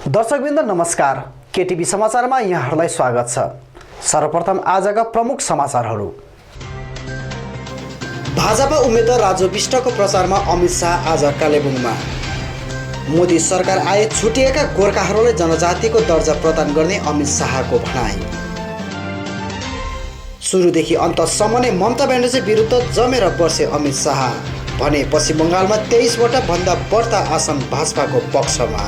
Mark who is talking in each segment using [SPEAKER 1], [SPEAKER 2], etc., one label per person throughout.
[SPEAKER 1] दर्शकवृन्द नमस्कार। केटीभी समाचारमा यहाँहरूलाई स्वागत छ। सर्वप्रथम आजका प्रमुख समाचारहरू। भाजपा उम्मेद्वार राजु विष्टको प्रचारमा अमित शाह आज कालेबुङमा। मोदी सरकार आए छुटिएका गोर्खाहरूलाई जनजातिको दर्जा प्रदान गर्ने अमित शाहको भनाई। सुरुदेखि अन्तसम्म नै ममता ब्यानर्जी विरुद्ध जमेर बसे अमित शाह भने पश्चिम बङ्गालमा 23वटा भन्दा बढ्ता आसन भाजपाको पक्षमा।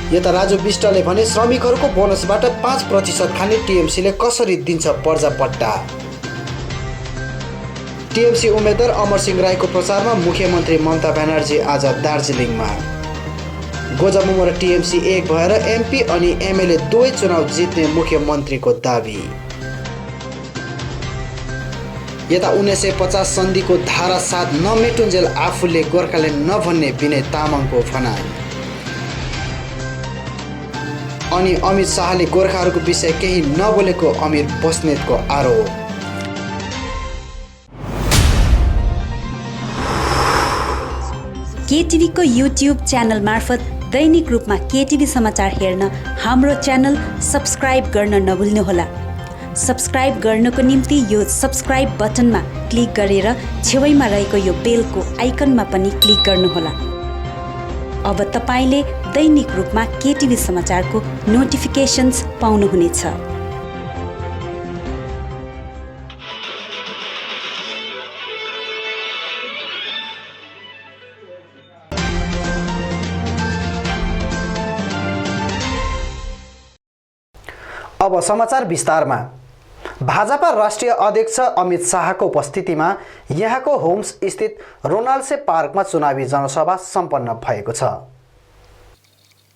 [SPEAKER 1] यता राजु विष्टले भने श्रमिकहरूको बोनसबाट 5% खाने टिएमसीले कसरी दिन्छ पर्जापट्टा। टिएमसी उम्मेद्वार अमरसिंह राईको प्रचारमा मुख्यमन्त्री ममता ब्यानर्जी आज दार्जिलिङमा। गोजामुमो र टिएमसी एक भएर एमपी अनि एमएलए दुवै चुनाव जित्ने मुख्यमन्त्रीको दाबी। यता 1950 सन्धिको धारा 7 नमेटुन्जेल आफूले गोर्खाल्यान्ड नभन्ने विनय तामाङको भनाई। अनि अमित शाहले गोर्खाहरूको विषय केही नबोलेको अमिर बस्नेतको आरोप।
[SPEAKER 2] केटिभीको युट्युब च्यानल मार्फत दैनिक रूपमा केटिभी समाचार हेर्न हाम्रो च्यानल सब्स्क्राइब गर्न नभुल्नुहोला। सब्स्क्राइब गर्नको निम्ति यो सब्स्क्राइब बटनमा क्लिक गरेर छेउमा रहेको यो बेलको आइकनमा पनि क्लिक गर्नुहोला। अब तपाईले दैनिक रूपमा केटिभी समाचारको नोटिफिकेसन्स पाउनुहुनेछ।
[SPEAKER 1] अब समाचार विस्तारमा। भाजपा राष्ट्रिय अध्यक्ष अमित शाहको उपस्थितिमा यहाँको होम्स स्थित रोनाल्डसे पार्कमा चुनावी जनसभा सम्पन्न भएको छ।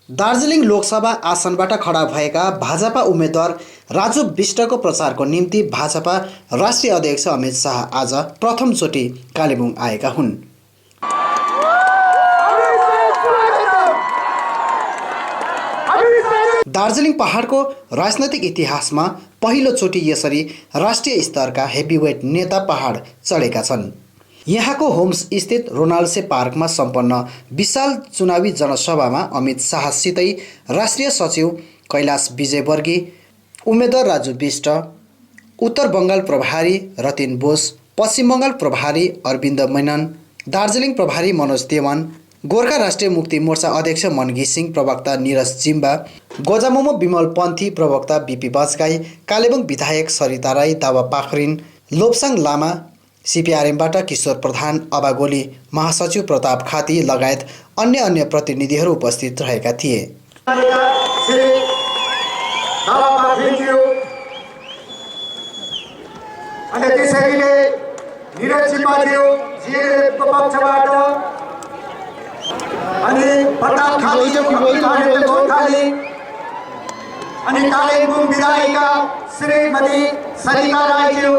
[SPEAKER 1] दार्जिलिङ लोकसभा आसनबाट खडा भएका भाजपा उम्मेद्वार राजु विष्टको प्रचारको निम्ति भाजपा राष्ट्रिय अध्यक्ष अमित शाह आज प्रथमचोटि कालेबुङ आएका हुन्। दार्जिलिङ पहाडको राजनैतिक इतिहासमा पहिलोचोटि यसरी राष्ट्रिय स्तरका हेभीवेट नेता पहाड चढेका छन्। यहाँको होम्स स्थित रोनाल्डसे पार्कमा सम्पन्न विशाल चुनावी जनसभामा अमित शाहसितै राष्ट्रिय सचिव कैलाश विजयवर्गी, उम्मेद्वार राजु विष्ट, उत्तर बङ्गाल प्रभारी रतिन बोस, पश्चिम बङ्गाल प्रभारी अरविन्द मेनन, दार्जिलिङ प्रभारी मनोज देवान, गोर्खा राष्ट्रिय मुक्ति मोर्चा अध्यक्ष मन घिसिङ, प्रवक्ता निरज जिम्बा, गोजामुमो विमल पन्थी, प्रवक्ता बिपी बजगाई, कालेबुङ विधायक सरिता राई, दावा पाखरिन, लोप्साङ लामा, सिपिआरएमबाट किशोर प्रधान, अबागोली, महासचिव प्रताप खाती लगायत अन्य प्रतिनिधिहरू उपस्थित रहेका थिए।
[SPEAKER 3] अनि कालेबुङ विधायिका श्रीमती सरिता राईज्यू,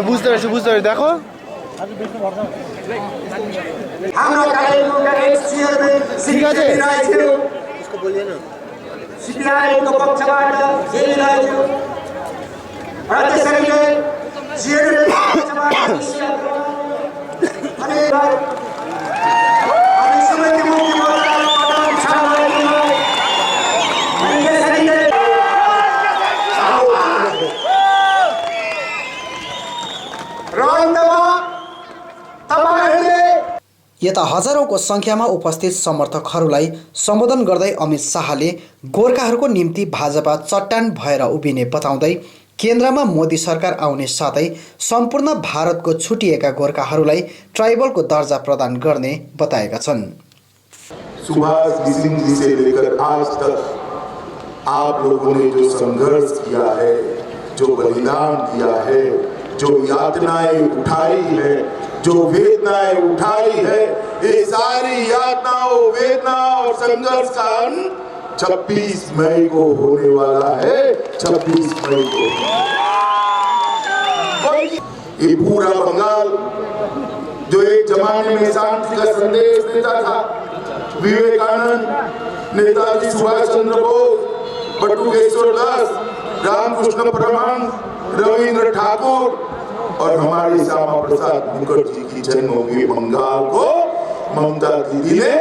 [SPEAKER 4] बुझ्दो रहेछ देखो
[SPEAKER 3] हाम्रो कालेबुङका चेयरम्यान श्री राईज्यू, सिपिआरएमको पक्षबाट जेली राईज्यू र त्यसैले चेयरम्यानको पक्षबाट अनि समिति मुक्ति
[SPEAKER 1] यता हजारौंको संख्यामा उपस्थित समर्थकहरूलाई सम्बोधन गर्दै अमित शाहले गोर्खाहरूको निम्ति भाजपा चट्टान भएर उभिने बताउँदै केन्द्रमा मोदी सरकार आउने साथै सम्पूर्ण भारतको छुटिएका गोर्खाहरूलाई ट्राइबलको दर्जा प्रदान गर्ने बताएका छन्।
[SPEAKER 5] सुभाष घिसिङ जी से लेकर आज तक आप लोगों ने जो संघर्ष किया है, जो बलिदान दिया है, जो यातनाएं उठाई है, जो वेदनाएं उठाई है, ये सारी यातनाओं, वेदना और संघर्ष का अंत 26 मई को होने वाला है। 26 मई को ये पूरा बंगाल जो एक जमाने में शांति का संदेश देता था, विवेकानंद, नेताजी सुभाष चंद्र बोस, बटुकेश्वर दास, रामकृष्ण परमहंस, रविंद्र ठाकुर और हमारे श्यामा प्रसाद मुखर्जी की जन्मभूमि बंगाल को ममता दीदी ने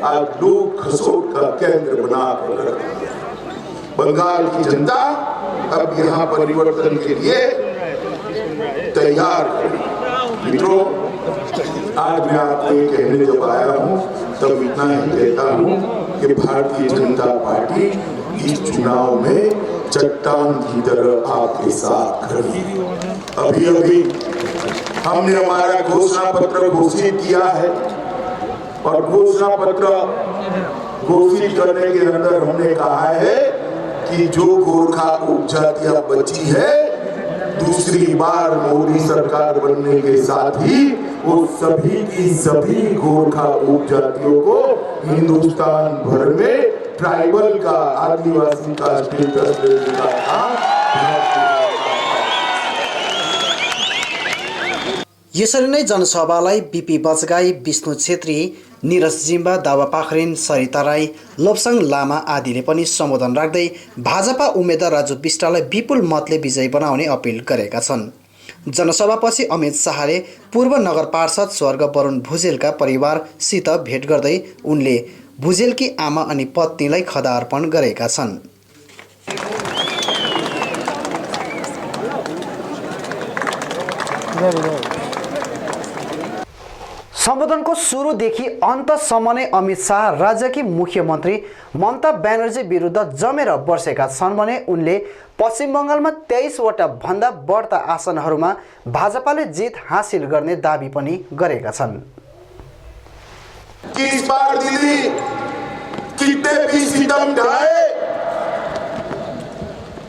[SPEAKER 5] आज लूट खसोट का केंद्र बनाकर रखा। बंगाल की जनता अब यहाँ परिवर्तन के लिए तैयार है। मित्रों, आज मैं आपको ये कहने जब आया हूँ तब इतना ही कहता हूँ कि भारतीय जनता पार्टी इस चुनाव में चट्टान की तरह आपके साथ खड़ी। अभी अभी हमने हमारा घोषणा पत्र घोषित किया है और घोषणा पत्र घोषित करने के अंदर हमने कहा है कि जो गोरखा उपजातियां बची है दूसरी बार मोदी सरकार बनने के साथ ही वो सभी की सभी गोरखा उपजातियों को हिंदुस्तान भर में ट्राइबल का, आदिवासी का स्टेटस देने का काम
[SPEAKER 1] यसरी नै जनसभालाई बिपी बजगाई, विष्णु छेत्री, निरज जिम्बा, दावा पाखरिन, सरिता राई, लोप्साङ लामा आदिले पनि सम्बोधन राख्दै भाजपा उम्मेद्वार राजु बिष्टलाई विपुल मतले विजयी बनाउने अपिल गरेका छन्। जनसभापछि अमित शाहले पूर्व नगर पार्षद स्वर्ग वरुण भुजेलका परिवारसित भेट गर्दै उनले भुजेलकी आमा अनि पत्नीलाई खदा अर्पण गरेका छन्। सम्बोधनको सुरुदेखि अन्तसम्म नै अमित शाह राज्यकी मुख्यमन्त्री ममता ब्यानर्जी विरुद्ध जमेर बर्सेका छन् भने उनले पश्चिम बङ्गालमा 23 वटा भन्दा बढ्ता आसनहरूमा भाजपाले जित हासिल गर्ने दाबी पनि गरेका छन्।
[SPEAKER 5] किस बार दिल्ली कितने भी सितम ढाए,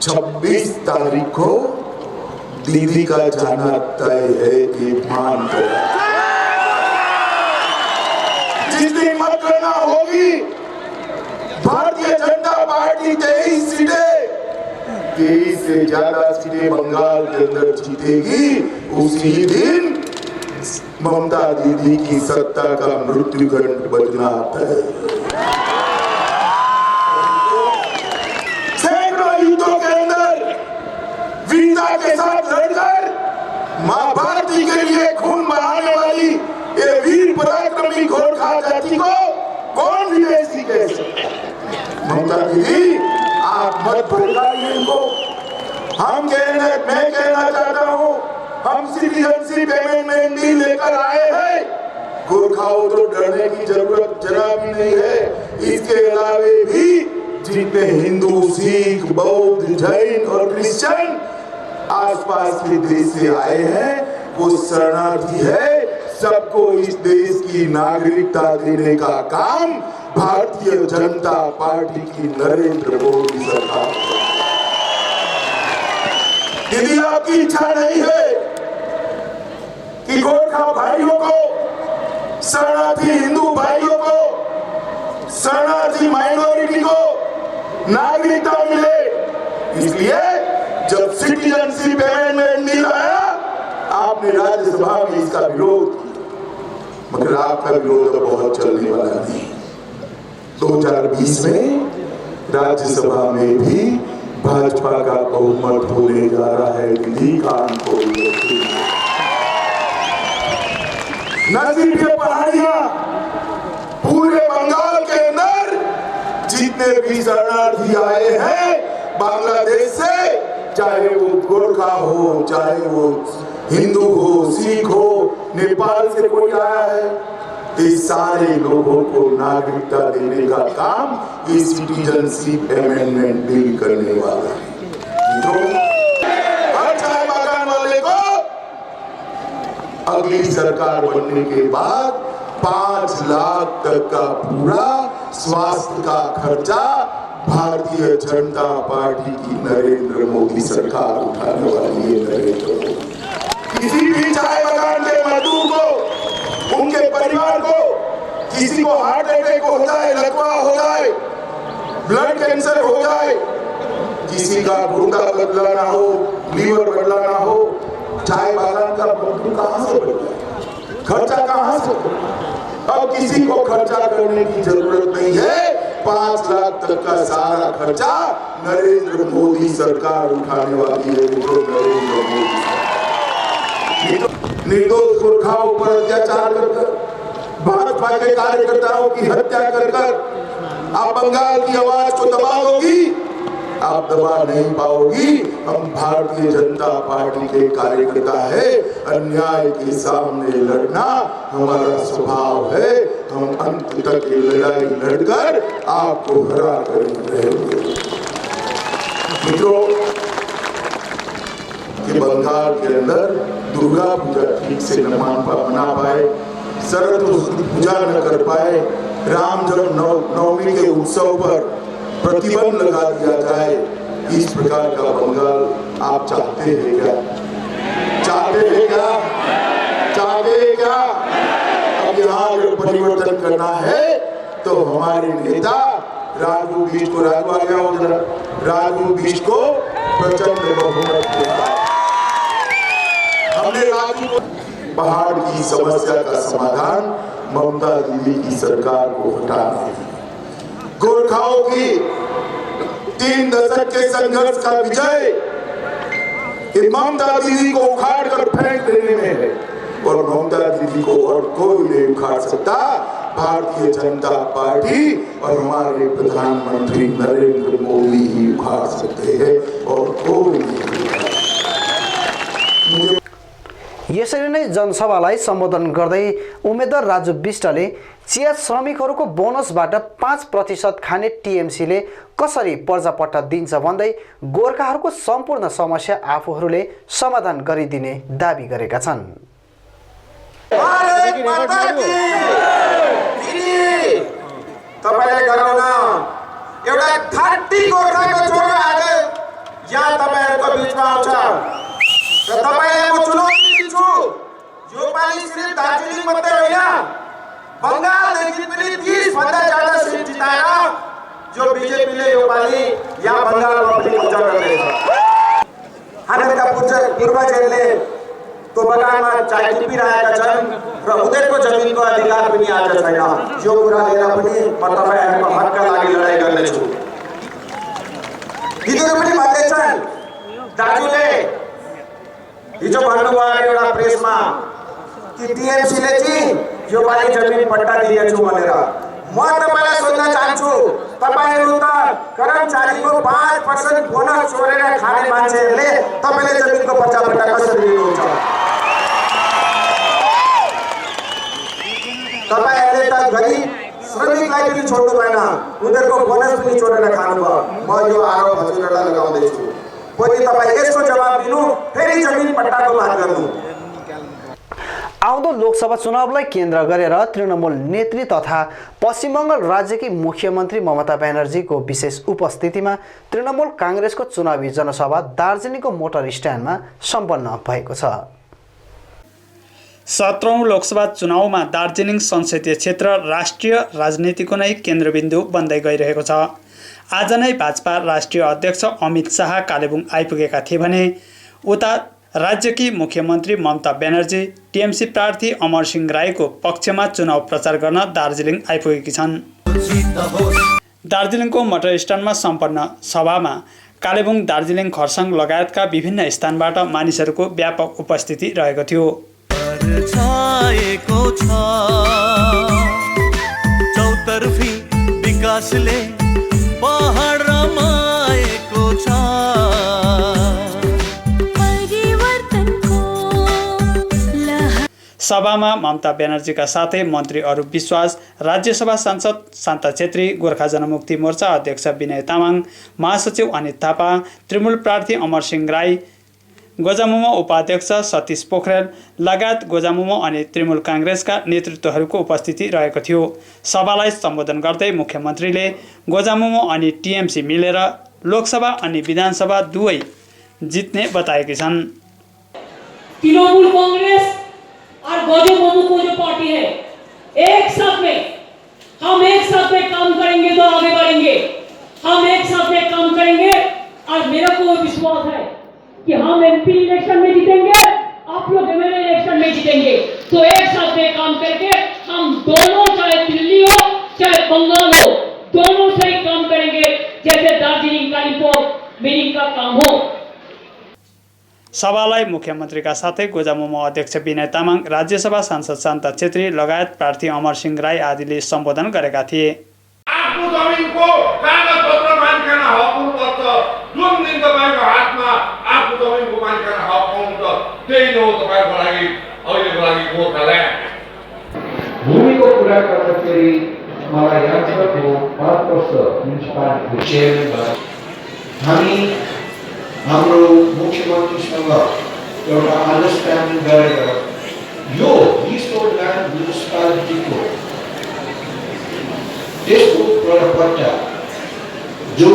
[SPEAKER 5] 26 तारीख को दिल्ली का जाना तय है, ये मान कर जितनी मतगणना होगी भारतीय जनता पार्टी 23 सीटें, 23 से ज्यादा सीटें बंगाल के अंदर जीतेगी। उसी दिन ममता दीदी की सत्ता का मृत्यु घंट बजना है। सैकड़ों युद्धों के अंदर वीरता के साथ लड़कर मां भारती के लिए खून बहाने वाली ये वीर पराक्रमी गोरखा जाति को कौन विदेशी कह सकता? ममता दीदी, आप मत भड़काइए इनको। मैं कहना चाहता हूँ, हम सिटीजनशिप अमेंडमेंट बिल लेकर आए हैं। गोरखाओं तो डरने की जरूरत जरा भी नहीं है। इसके अलावे भी जितने हिंदू, सिख, बौद्ध, जैन और क्रिश्चियन आसपास के देश से आए हैं वो शरणार्थी है। सबको इस देश की नागरिकता देने का काम भारतीय जनता पार्टी की नरेंद्र मोदी सरकार। यदि आपकी इच्छा नहीं है कि गोरखा भाइयों को, शरणार्थी हिंदू भाइयों को, शरणार्थी माइनॉरिटी को नागरिकता मिले, इसलिए जब सिटीजनशिप अमेंडमेंट बिल आया आपने राज्यसभा में इसका विरोध किया, मगर आपका विरोध तो बहुत चलने वाला नहीं। 2020 में राज्यसभा में भी भाजपा का बहुमत होने जा रहा है। दिल्ली कानपुर नजीब के पहाड़ियां पूरे बंगाल के अंदर जितने भी शरणार्थी आए हैं बांग्लादेश से, चाहे वो गोरखा हो, चाहे वो हिंदू हो, सिख हो, नेपाल से कोई आया है, इस सारे लोगों को नागरिकता देने का काम इस सिटीजनशिप अमेंडमेंट बिल करने वाला है। हर चाय बागान वाले को अगली सरकार बनने के बाद 5 लाख तक का पूरा स्वास्थ्य का खर्चा भारतीय जनता पार्टी की नरेंद्र मोदी सरकार उठाने वाली है। नरेंद्र मोदी किसी भी चाय बागान के मजदूर को, उनके परिवार को, किसी को हार्ट अटैक हो जाए, लकवा हो जाए, ब्लड कैंसर हो जाए, किसी का गुर्दा बदलाना हो, लीवर बदलाना हो, चाय बागान का मजदूर कहां से बदला, खर्चा कहां से? अब किसी को खर्चा करने की जरूरत नहीं है। 5 लाख तक का सारा खर्चा नरेंद्र मोदी सरकार उठाने वाली है। नरेंद्र मोदी निर्दोष गोरखाओं पर अत्याचार कर भाजपा के कार्यकर्ताओं की हत्या कर आप बंगाल की आवाज को दबाओगी, आप दबा नहीं पाओगी। हम भारतीय जनता पार्टी के कार्यकर्ता है, अन्याय के सामने लड़ना हमारा स्वभाव है। हम अंत तक ये लड़ाई लड़कर आपको हरा कर रहेंगे। मित्रों, कि बंगाल के अंदर दुर्गा पूजा ठीक से न मना पाए, सरस्वती पूजा न कर पाए, राम जन्म नवमी के उत्सव पर प्रतिबंध लगा दिया जाए, इस प्रकार का बंगाल आप चाहते हैं क्या? चाहते हैं क्या? चाहते हैं क्या? अब यहाँ अगर परिवर्तन करना है तो हमारे नेता राजू बीज को, राजू आ गया हो जरा, राजू बीज को प्रचंड बहुमत देता है। हमने राजू को पहाड़ की समस्या का समाधान ममता दीदी की सरकार को हटाना है। गोरखाओं की 3 दशक के संघर्ष का विजय ममता दीदी को उखाड़ कर फेंक देने में है, और ममता दीदी को और कोई नहीं उखाड़ सकता। भारतीय जनता पार्टी और हमारे प्रधानमंत्री नरेंद्र मोदी ही उखाड़ सकते हैं और कोई नहीं।
[SPEAKER 1] यसरी नै जनसभालाई सम्बोधन गर्दै उम्मेद्वार राजु बिष्टले चिया श्रमिकहरूको बोनसबाट 5% खाने टिएमसीले कसरी पर्जापट्टा दिन्छ भन्दै गोर्खाहरूको सम्पूर्ण समस्या आफूहरूले समाधान गरिदिने दाबी गरेका छन्।
[SPEAKER 3] तपाईले गराउन एउटा 30 गोर्खाको छोरो आज यहाँ तपाईहरुको बीचमा आउँछ र तपाईलाई म चुनौती दिन्छु। यो पालि सिर्फ दार्जिलिङ मात्रै होइन, बंगालदेखि पनि 30 भन्दा ज्यादा सिट जिताएर जो बीजेपीले यो पालि यहाँ बंगालमा पनि कब्जा गर्दैछ। हामीका पूर्वजहरूले त्यो बगानमा चाय टिपिरहेका छन् र उनीहरूको जमिनको अधिकार पनि आज छैन। यो कुरा लिएर पनि म तपाईहरुको हकका लागि लडाईँ गर्नेछु। यिनीहरू पनि भन्दैछन्, दाजुले हिजो भन्नुभयो एउटा प्रेसमा कि टिएमसीले चाहिँ यो पालि जमिन पट्टा दिएछु भनेर। म तपाईलाई सोध्न चाहन्छु, तपाईहरु त कर्मचारीको 5% बोनस चोरेर खाने मान्छेहरूले तपाईले जमिनको पर्चापट्टा कसरी दिनुहुन्छ? तपाईहरुले त गरिब श्रमिकलाई पनि छोड्नु भएन, उनीहरूको बोनस पनि चोरेर खानुभयो। म यो आरोप हजुरहरूलाई लगाउँदैछु। पछि तपाईँ यसको जवाब दिनु, फेरि जमिन पट्टाको माग गर्नु।
[SPEAKER 1] आउँदो लोकसभा चुनावलाई केन्द्र गरेर तृणमूल नेत्री तथा पश्चिम बङ्गाल राज्यकी मुख्यमन्त्री ममता ब्यानर्जीको विशेष उपस्थितिमा तृणमूल काङ्ग्रेसको चुनावी जनसभा दार्जिलिङको मोटर स्ट्यान्डमा सम्पन्न भएको छ।
[SPEAKER 6] 17औं लोकसभा चुनावमा दार्जिलिङ संसदीय क्षेत्र राष्ट्रिय राजनीतिको नै केन्द्रबिन्दु बन्दै गइरहेको छ। आज नै भाजपा राष्ट्रिय अध्यक्ष अमित शाह कालेबुङ आइपुगेका थिए भने उता राज्यकी मुख्यमन्त्री ममता ब्यानर्जी टिएमसी प्रार्थी अमर सिंह राईको पक्षमा चुनाव प्रचार गर्न दार्जिलिङ आइपुगेकी छन्। दार्जिलिङको मोटर स्ट्यान्डमा सम्पन्न सभामा कालेबुङ, दार्जिलिङ, खरसाङ लगायतका विभिन्न स्थानबाट मानिसहरूको व्यापक उपस्थिति रहेको थियो।
[SPEAKER 7] चौतर्फी विकासले पहाड रमाएको छ,
[SPEAKER 6] सभामा ममता ब्यानर्जीका साथै मन्त्री अरूप विश्वास, राज्यसभा सांसद शान्ता छेत्री, गोर्खा जनमुक्ति मोर्चा अध्यक्ष विनय तामाङ, महासचिव अनित थापा, तृणमूल प्रार्थी अमर सिंह राई, गोजामुमो उपाध्यक्ष सतीश पोखरेल लगायत गोजामुमो अनि तृणमूल काङ्ग्रेसका नेतृत्वहरूको उपस्थिति रहेको थियो। सभालाई सम्बोधन गर्दै मुख्यमन्त्रीले गोजामुमो अनि टिएमसी मिलेर लोकसभा अनि विधानसभा दुवै जित्ने बताएकी छन्।
[SPEAKER 8] तृणमूल कांग्रेस और गोजामुमो को जो पार्टी है, एक साथ में हम एक साथ में काम करेंगे तो आगे बढ़ेंगे। हम एक साथ में काम करेंगे और मेरा को विश्वास है कि हम एमपी इलेक्शन में जीतेंगे, आप लोग एमएलए इलेक्शन में जीतेंगे। तो एक साथ में काम करके हम दोनों, चाहे दिल्ली हो चाहे बंगाल हो, दोनों से ही काम करेंगे, जैसे दार्जिलिङ कालिम्पोङ मिरिक का काम हो।
[SPEAKER 6] सभालाई मुख्यमन्त्रीका साथै गोजामुमो अध्यक्ष विनय तामाङ, राज्यसभा सांसद शान्ता छेत्री लगायत प्रार्थी अमरसिंह राई आदिले सम्बोधन गरेका थिए।
[SPEAKER 3] आफ्नो जमिनको कागजपत्र मालिकाना हक हुनुपर्छ। जुन दिन तपाईँको हातमा आफ्नो जमिनको मालिकाना हक पाउनुहुन्छ त्यही हो तपाईँको लागि अहिलेको लागि गोर्खाल्यान्ड।
[SPEAKER 9] भूमिको कुरा गर्दाखेरि मलाई याद छ 5 वर्ष म्युनिसिपालिटीको चेयरम्यान भएर हामी हाम्रो मुख्यमन्त्रीसँग एउटा अन्डरस्ट्यान्डिङ गरेर यो रिसोर्ट ल्यान्ड म्युनिसिपालिटीको त्यसको प्रयोगकर्ता जो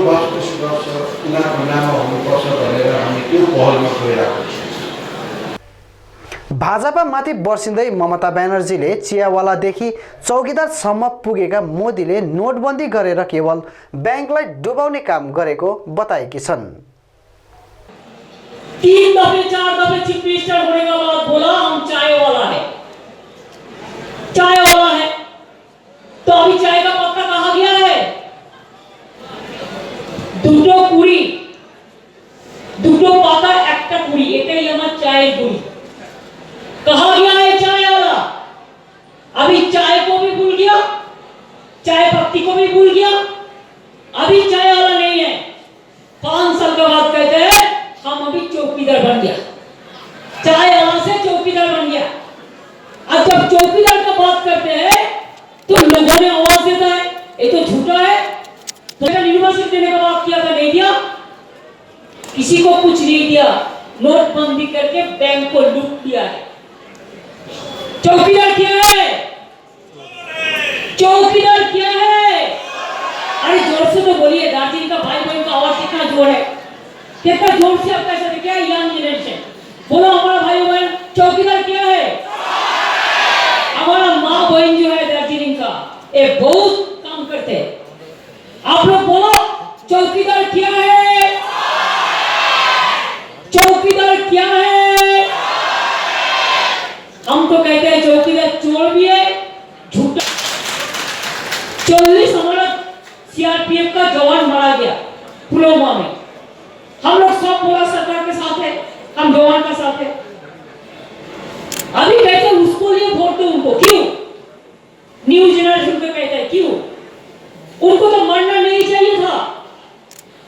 [SPEAKER 9] वास्तुशिल्प गर्छ उनीहरूको नाममा हुनुपर्छ भनेर हामी त्यो पहलमा गइरहेको छौँ।
[SPEAKER 1] भाजपामाथि बर्सिँदै ममता ब्यानर्जीले चियावालादेखि चौकीदारसम्म पुगेका मोदीले नोटबन्दी गरेर केवल बैंकलाई डुबाउने काम गरेको बताएकी छन्।
[SPEAKER 8] 3 दफे 4 दफे चीफ मिनिस्टर होने के बाद बोला हम चाय वाला है, चाय वाला है, तो अभी चाय का पत्ता कहाँ गया है? দুটো কুড়ি, দুটো পাতা একটা কুড়ি, এটাই আমার চায়ের গুড়ি। कहा गया है चाय वाला? अभी चाय को भी भूल गया, चाय पत्ती को भी भूल गया, अभी चाय वाला नहीं है। 5 साल के बाद कहते हैं हम अभी चौकीदार बन गया, चाय वाला से चौकीदार बन गया। अब जब चौकीदार का बात करते हैं तो लोगों ने आवाज देता है ये तो झूठा है। तो यूनिवर्सिटी देने का बात किया था, नहीं दिया, किसी को कुछ नहीं दिया, नोटबंदी करके बैंक को लूट लिया है। चौकीदार क्या है? चौकीदार क्या है? अरे जोर से तो बोलिए, दार्जिलिंग का भाई बहन का आवाज कितना जोर है, कितना जोर से आप कैसे क्या है? यंग जनरेशन बोलो, हमारा भाई बहन चौकीदार क्या है? हमारा माँ बहन जो है दार्जिलिंग का, ये बहुत काम करते हैं। आप लोग बोलो चौकीदार क्या है? चौकीदार क्या है? हम तो कहते हैं चौकीदार चोर भी है, झूठा। 40 हमारा सीआरपीएफ का जवान मारा गया पुलवामा में। हम लोग सब बोला सरकार के साथ है, हम जवान का साथ है। अभी कहते हैं उसको लिए वोट दो उनको, क्यों? न्यू जनरेशन पे कहते हैं क्यों? उनको तो मरना नहीं चाहिए था।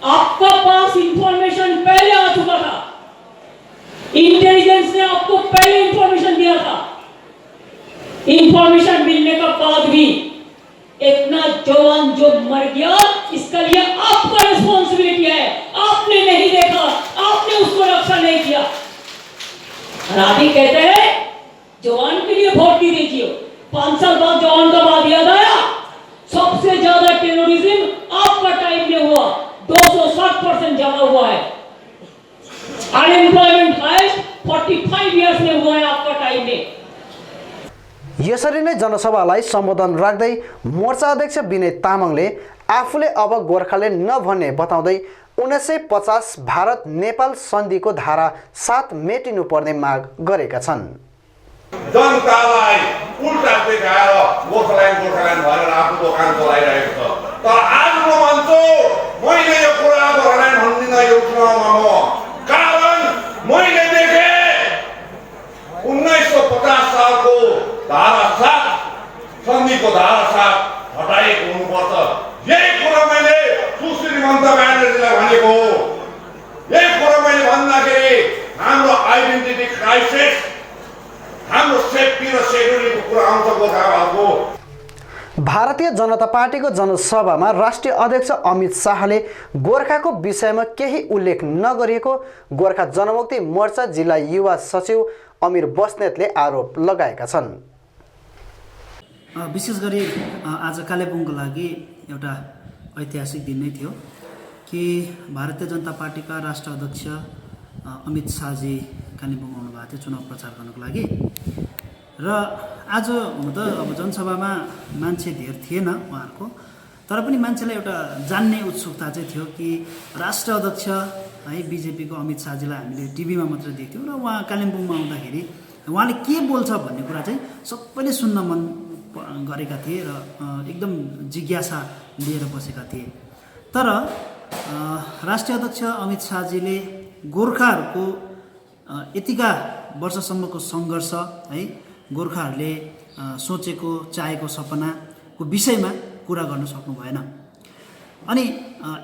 [SPEAKER 8] आपका पास इंफॉर्मेशन पहले आ चुका था, इंटेलिजेंस ने आपको पहले इंफॉर्मेशन दिया था। इंफॉर्मेशन मिलने का बाद भी इतना जवान जो मर गया, इसका लिए आपका रिस्पॉन्सिबिलिटी है। आपने नहीं देखा, आपने उसको रक्षा नहीं किया। और अभी कहते हैं जवान के लिए वोट नहीं दीजिए। 5 साल बाद जवान का बात याद आया। सबसे ज्यादा टेररिज्म आपका टाइम में हुआ, 260% ज्यादा हुआ है। अनएम्प्लॉयमेंट हाईएस्ट 45 इयर्स में हुआ है आपका टाइम में।
[SPEAKER 1] यसरी नै जनसभालाई सम्बोधन राख्दै मोर्चा अध्यक्ष विनय तामाङले आफूले अब गोर्खाल्यान्ड नभन्ने बताउँदै 1950 भारत नेपाल सन्धिको धारा 7 मेटिनुपर्ने माग गरेका छन्।
[SPEAKER 3] जनतालाई उल्टा देखाएर गोर्खाल्यान्ड भनेर आफ्नो दोकान चलाइरहेको छ। तर आज म भन्छु, मैले यो कुरा गोर्खाल्यान्ड भन्दिनँ यो चुनावमा म, कारण मैले देखेँ 1950 सालको धारा 7 सन्धिको धारा 7 हटाएको हुनुपर्छ। यही कुरा मैले सुश्री ममता ब्यानर्जीलाई भनेको हो। यही कुरा मैले भन्दाखेरि हाम्रो आइडेन्टिटी क्राइसिस, हाम्रो सेफ्टी र सेक्युरिटीको कुरा आउँछ गोर्खाहरूको।
[SPEAKER 1] भारतीय जनता पार्टीको जनसभामा राष्ट्रिय अध्यक्ष अमित शाहले गोर्खाको विषयमा केही उल्लेख नगरिएको गोर्खा जनमुक्ति मोर्चा जिल्ला युवा सचिव अमिर बस्नेतले आरोप लगाएका छन्।
[SPEAKER 10] विशेष गरी आज कालेबुङको लागि एउटा ऐतिहासिक दिन नै थियो कि भारतीय जनता पार्टीका राष्ट्रिय अध्यक्ष अमित शाहजी कालेबुङ आउनुभएको थियो चुनाव प्रचार गर्नको लागि। र आज हुन त अब जनसभामा मान्छे धेर थिएन उहाँहरूको, तर पनि मान्छेलाई एउटा जान्ने उत्सुकता चाहिँ थियो कि राष्ट्रिय अध्यक्ष है बिजेपीको अमित शाहजीलाई हामीले टिभीमा मात्र देख्थ्यौँ र उहाँ कालिम्पोङमा आउँदाखेरि उहाँले के बोल्छ भन्ने कुरा चाहिँ सबैले सुन्न मन गरेका थिए र एकदम जिज्ञासा लिएर बसेका थिए। तर राष्ट्रिय अध्यक्ष अमित शाहजीले गोर्खाहरूको यतिका वर्षसम्मको सङ्घर्ष है, गोर्खाहरूले सोचेको चाहेको सपनाको विषयमा कुरा गर्न सक्नु भएन। अनि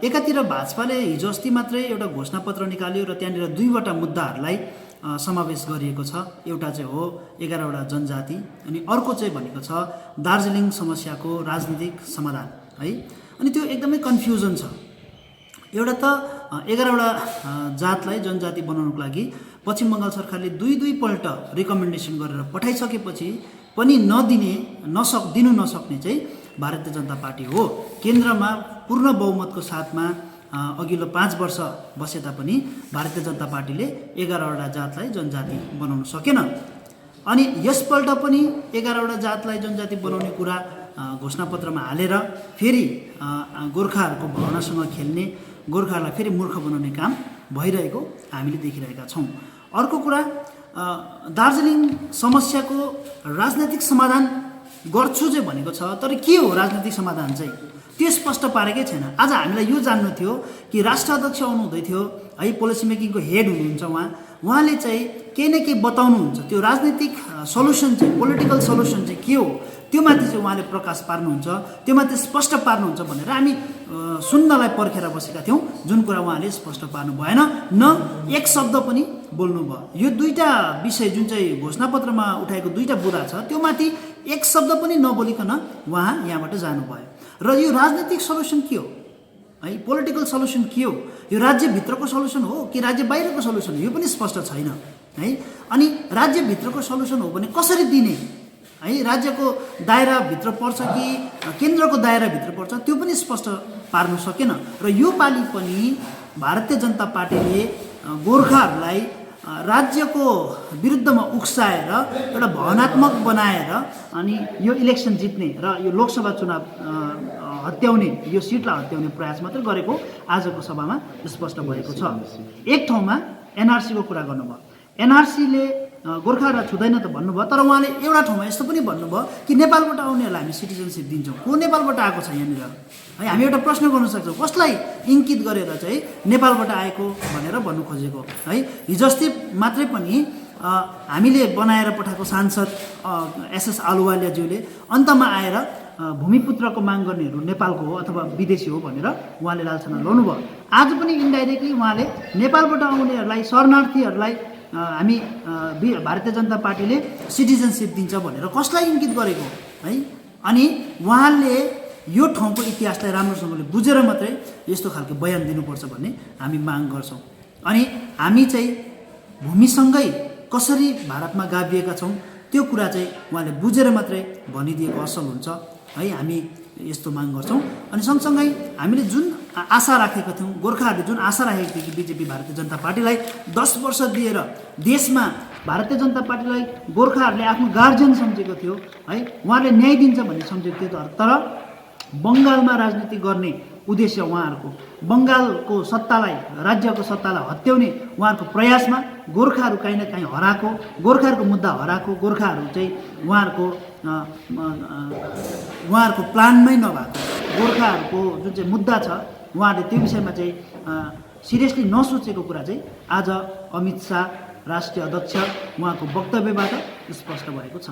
[SPEAKER 10] एकातिर भाजपाले हिजो अस्ति मात्रै एउटा घोषणापत्र निकाल्यो र त्यहाँनिर 2वटा मुद्दाहरूलाई समावेश गरिएको छ। एउटा चाहिँ हो 11वटा जनजाति अनि अर्को चाहिँ भनेको छ दार्जिलिङ समस्याको राजनीतिक समाधान है। अनि त्यो एकदमै कन्फ्युजन छ। एउटा त 11वटा जातलाई जनजाति बनाउनको लागि पश्चिम बङ्गाल सरकारले दुई पल्ट रिकमेन्डेसन गरेर पठाइसकेपछि पनि दिनु नसक्ने चाहिँ भारतीय जनता पार्टी हो। केन्द्रमा पूर्ण बहुमतको साथमा अघिल्लो 5 वर्ष बसे तापनि भारतीय जनता पार्टीले 11वटा जातलाई जनजाति बनाउन सकेन। अनि यसपल्ट पनि 11वटा जातलाई जनजाति बनाउने कुरा घोषणापत्रमा हालेर फेरि गोर्खाहरूको भावनासँग खेल्ने, गोर्खाहरूलाई फेरि मूर्ख बनाउने काम भइरहेको हामीले देखिरहेका छौँ। अर्को कुरा, दार्जिलिङ समस्याको राजनैतिक समाधान गर्छु चाहिँ भनेको छ, तर के हो राजनैतिक समाधान चाहिँ त्यो स्पष्ट पारेकै छैन। आज हामीलाई यो जान्नु थियो कि राष्ट्र अध्यक्ष आउनुहुँदै थियो है, पोलिसी मेकिङको हेड हुनुहुन्छ उहाँले चाहिँ केही न केही बताउनुहुन्छ। त्यो राजनीतिक सल्युसन चाहिँ, पोलिटिकल सल्युसन चाहिँ के हो त्यो माथि चाहिँ उहाँले प्रकाश पार्नुहुन्छ, त्यो माथि स्पष्ट पार्नुहुन्छ भनेर हामी सुन्नलाई पर्खेर बसेका थियौँ। जुन कुरा उहाँले स्पष्ट पार्नु भएन, न एक शब्द पनि बोल्नुभयो। यो 2टा विषय जुन चाहिँ घोषणापत्रमा उठाएको 2टा बुँदा छ त्यो माथि एक शब्द पनि नबोलिकन उहाँ यहाँबाट जानुभयो। र यो राजनीतिक सल्युसन के हो है, पोलिटिकल सल्युसन के हो, यो राज्यभित्रको सल्युसन हो कि राज्य बाहिरको सल्युसन हो, यो पनि स्पष्ट छैन है। अनि राज्यभित्रको सल्युसन हो भने कसरी दिने है, राज्यको दायराभित्र पर्छ कि केन्द्रको दायराभित्र पर्छ त्यो पनि स्पष्ट पार्न सकेन। र यो पालि पनि भारतीय जनता पार्टीले गोर्खाहरूलाई राज्यको विरुद्धमा उक्साएर एउटा भावनात्मक बनाएर अनि यो इलेक्सन जित्ने र यो लोकसभा चुनाव हत्याउने, यो सिटलाई हत्याउने प्रयास मात्रै गरेको आजको सभामा स्पष्ट भएको छ। एक ठाउँमा एनआरसीको कुरा गर्नुभयो, एनआरसीले गोर्खाहरूलाई छुँदैन त भन्नुभयो, तर उहाँले एउटा ठाउँमा यस्तो पनि भन्नुभयो कि नेपालबाट आउनेहरूलाई हामी सिटिजनसिप दिन्छौँ। को नेपालबाट आएको छ यहाँनिर है, हामी एउटा प्रश्न गर्न सक्छौँ, कसलाई इङ्कित गरेर चाहिँ नेपालबाट आएको भनेर भन्नु खोजेको है। हिजो अस्ति मात्रै पनि हामीले बनाएर पठाएको सांसद एसएस आलुवालियाज्यूले अन्तमा आएर भूमिपुत्रको माग गर्नेहरू नेपालको हो अथवा विदेशी हो भनेर उहाँले लालछना लाउनुभयो। आज पनि इन्डाइरेक्टली उहाँले नेपालबाट आउनेहरूलाई, शरणार्थीहरूलाई हामी भारतीय जनता पार्टीले सिटिजनसिप दिन्छ भनेर कसलाई इङ्गित गरेको है। अनि उहाँले यो ठाउँको इतिहासलाई राम्रोसँगले बुझेर मात्रै यस्तो खालको बयान दिनुपर्छ भन्ने हामी माग गर्छौँ। अनि हामी चाहिँ भूमिसँगै कसरी भारतमा गाभिएका छौँ त्यो कुरा चाहिँ उहाँले बुझेर मात्रै भनिदिएको असल हुन्छ है, हामी यस्तो माग गर्छौँ। अनि सँगसँगै हामीले जुन आशा राखेका थियौँ, गोर्खाहरूले जुन आशा राखेको थियो कि बिजेपी भारतीय जनता पार्टीलाई 10 वर्ष दिएर देशमा भारतीय जनता पार्टीलाई गोर्खाहरूले आफ्नो गार्जियन सम्झेको थियो है, उहाँले न्याय दिन्छ भन्ने सम्झेको थियो। तर बङ्गालमा राजनीति गर्ने उद्देश्य उहाँहरूको, बङ्गालको सत्तालाई, राज्यको सत्तालाई हत्याउने उहाँहरूको प्रयासमा गोर्खाहरू काहीँ न काहीँ हराएको, गोर्खाहरूको मुद्दा हराएको, गोर्खाहरू चाहिँ उहाँहरूको प्लानमै नभएको, गोर्खाहरूको जुन चाहिँ मुद्दा छ उहाँहरूले त्यो विषयमा चाहिँ सिरियसली नसोचेको कुरा चाहिँ आज अमित शाह राष्ट्रिय अध्यक्ष उहाँको वक्तव्यबाट स्पष्ट भएको छ।